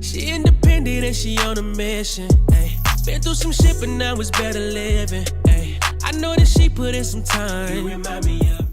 She independent and she on a mission. Ay. Been through some shit, but now it's better living. Ay. I know that she put in some time. You remind me of.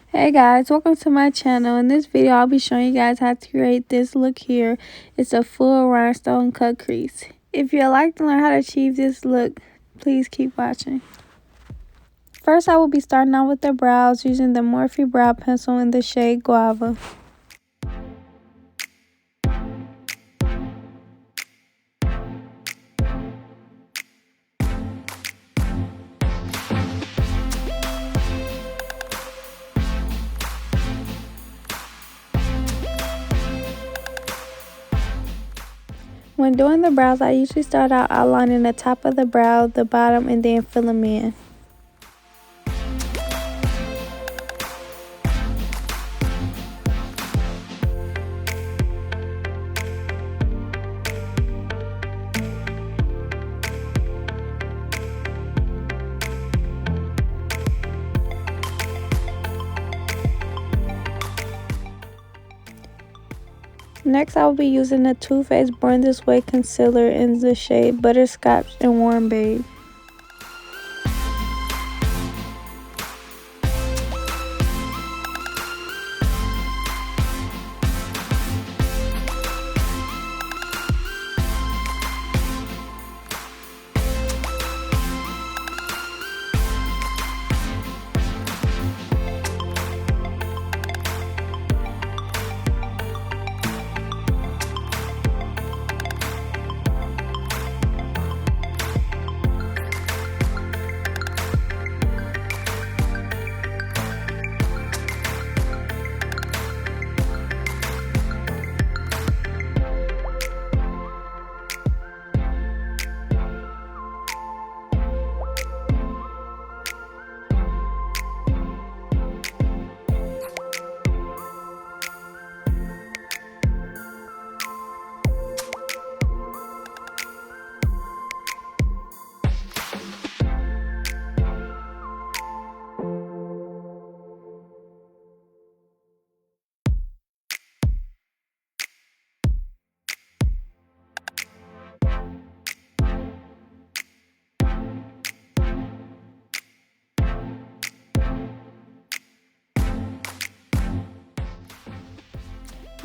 Hey guys, welcome to my channel. In this video, I'll be showing you guys how to create this look here. It's a full rhinestone cut crease. If you'd like to learn how to achieve this look, please keep watching. First, I will be starting out with the brows using the Morphe brow pencil in the shade Guava. When doing the brows, I usually start out outlining the top of the brow, the bottom, and then fill them in. Next, I will be using the Too Faced Born This Way concealer in the shade Butterscotch and Warm Babe.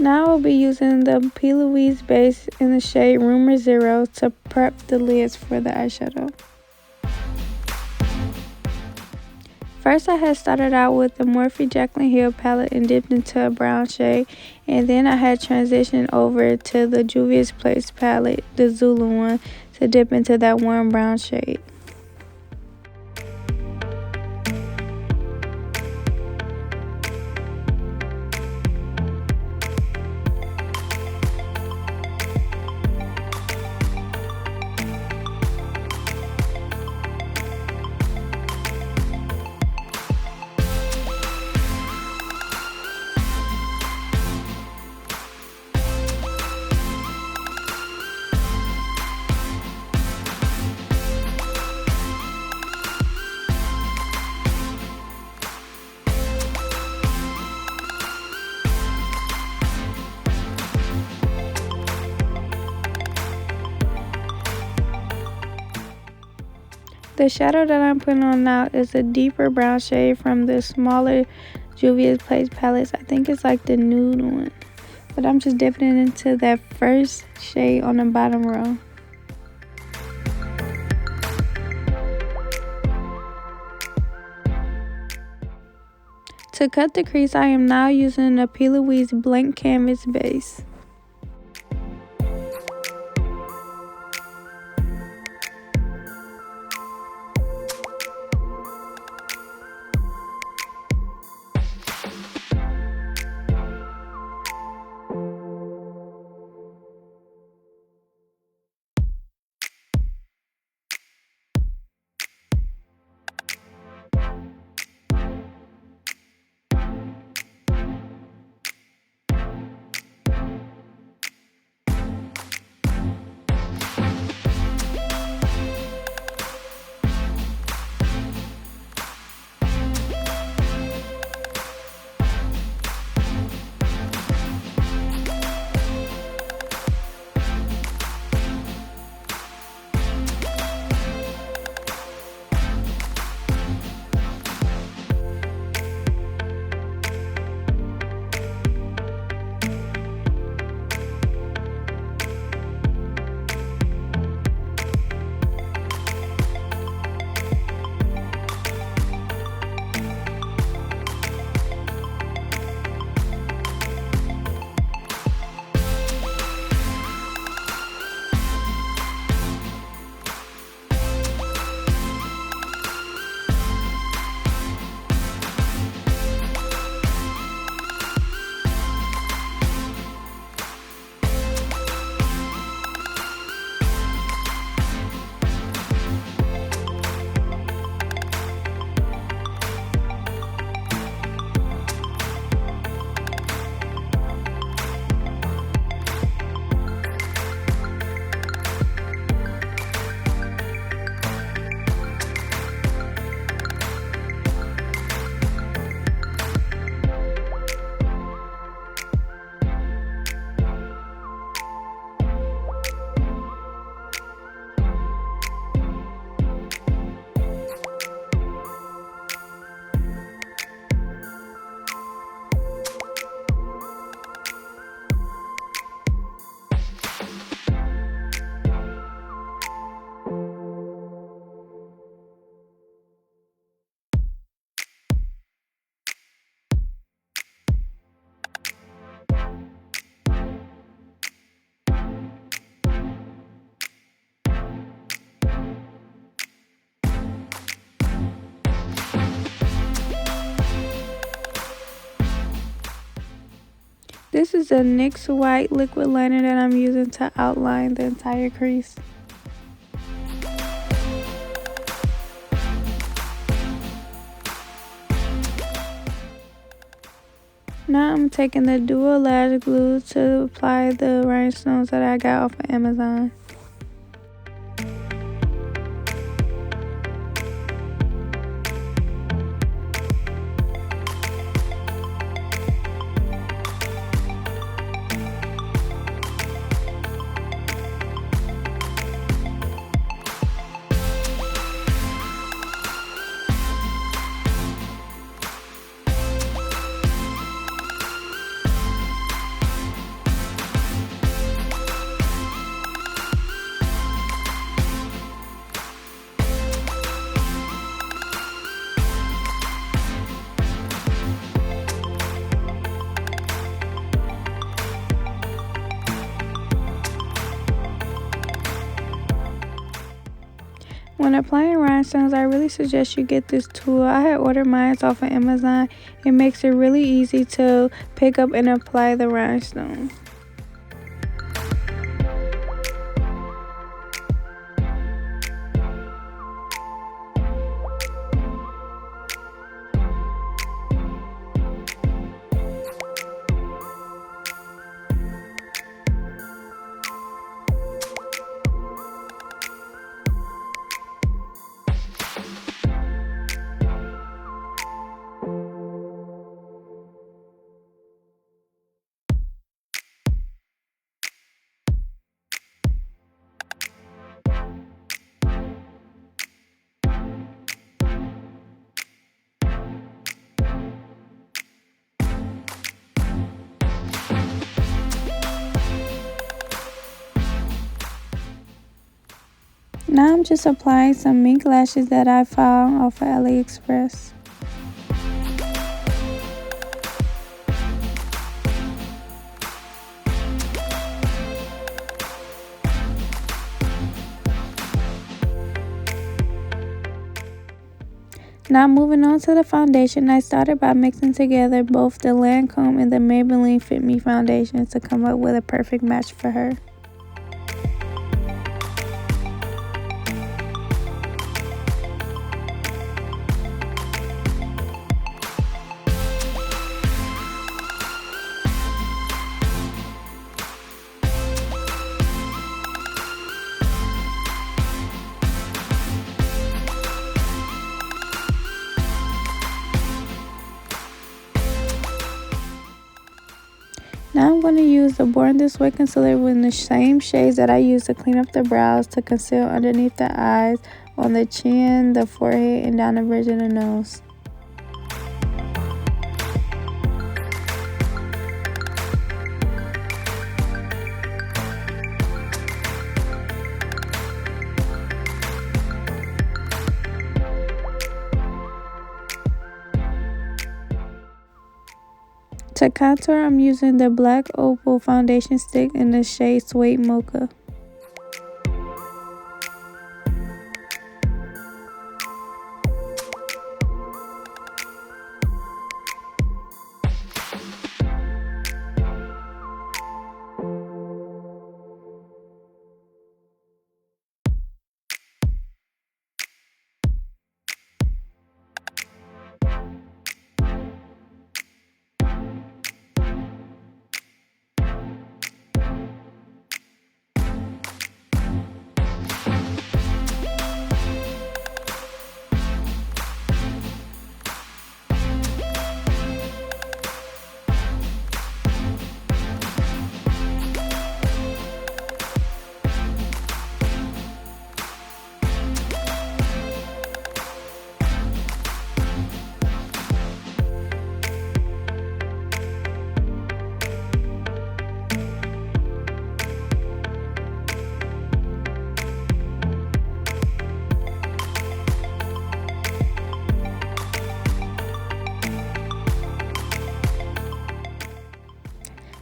Now I will be using the Louise base in the shade Rumor Zero to prep the lids for the eyeshadow. First, I had started out with the Morphe Jaclyn Hill palette and dipped into a brown shade, and then I had transitioned over to the Juvia's Place palette, the Zulu one, to dip into that warm brown shade. The shadow that I'm putting on now is a deeper brown shade from the smaller Juvia's Place palettes. I think it's like the nude one. But I'm just dipping it into that first shade on the bottom row. To cut the crease, I am now using a Louise blank canvas base. This is a NYX white liquid liner that I'm using to outline the entire crease. Now I'm taking the dual lash glue to apply the rhinestones that I got off of Amazon. When applying rhinestones, I really suggest you get this tool. I had ordered mine off of Amazon. It makes it really easy to pick up and apply the rhinestones. Now I'm just applying some mink lashes that I found off of AliExpress. Now moving on to the foundation, I started by mixing together both the Lancome and the Maybelline Fit Me foundation to come up with a perfect match for her. Now I'm going to use the Born This Way concealer in the same shades that I use to clean up the brows to conceal underneath the eyes, on the chin, the forehead, and down the bridge of the nose. To contour, I'm using the black opal foundation stick in the shade Suede Mocha.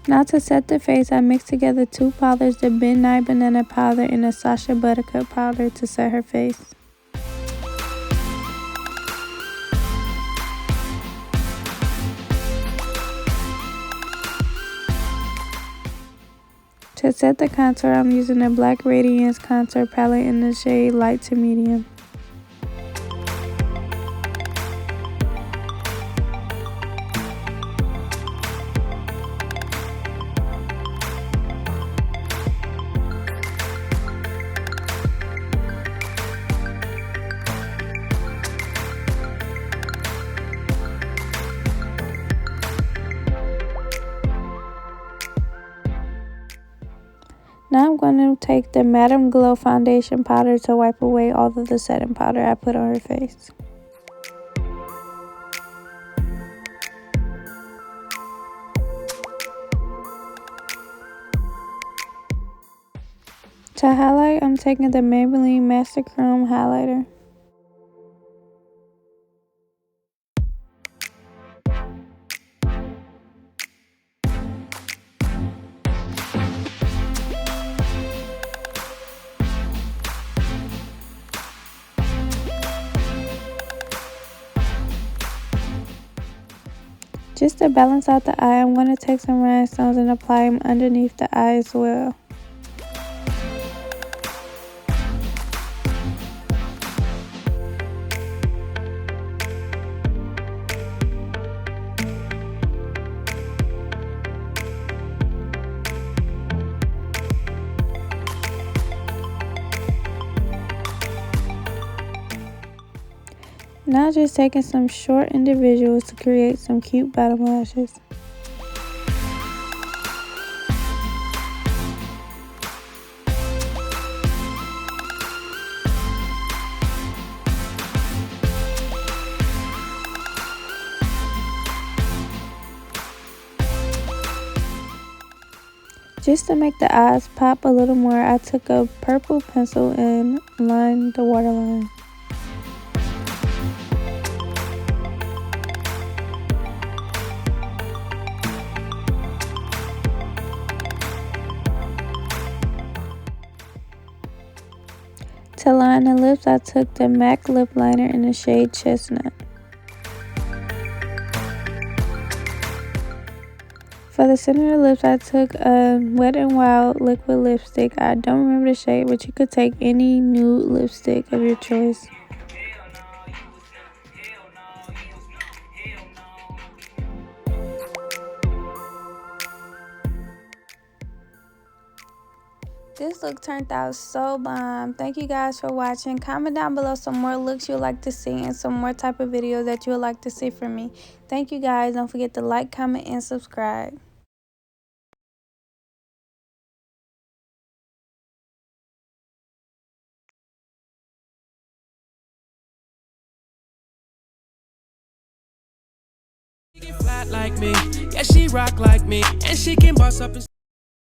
Now to set the face, I mixed together two powders, the Midnight Banana powder and the Sacha Buttercup powder to set her face. To set the contour, I'm using a black radiance contour palette in the shade light to medium. Now I'm going to take the Madam Glow foundation powder to wipe away all of the setting powder I put on her face. To highlight, I'm taking the Maybelline Master Chrome highlighter. Just to balance out the eye, I'm going to take some rhinestones and apply them underneath the eye as well. Now just taking some short individuals to create some cute bottom lashes. Just to make the eyes pop a little more, I took a purple pencil and lined the waterline. To line the lips, I took the MAC lip liner in the shade Chestnut. For the center of the lips, I took a Wet n Wild liquid lipstick. I don't remember the shade, but you could take any nude lipstick of your choice. This look turned out so bomb. Thank you guys for watching. Comment down below some more looks you'd like to see and some more type of videos that you would like to see from me. Thank you guys. Don't forget to like, comment, and subscribe. Flat like me, yeah, she rock like me, and she can boss up and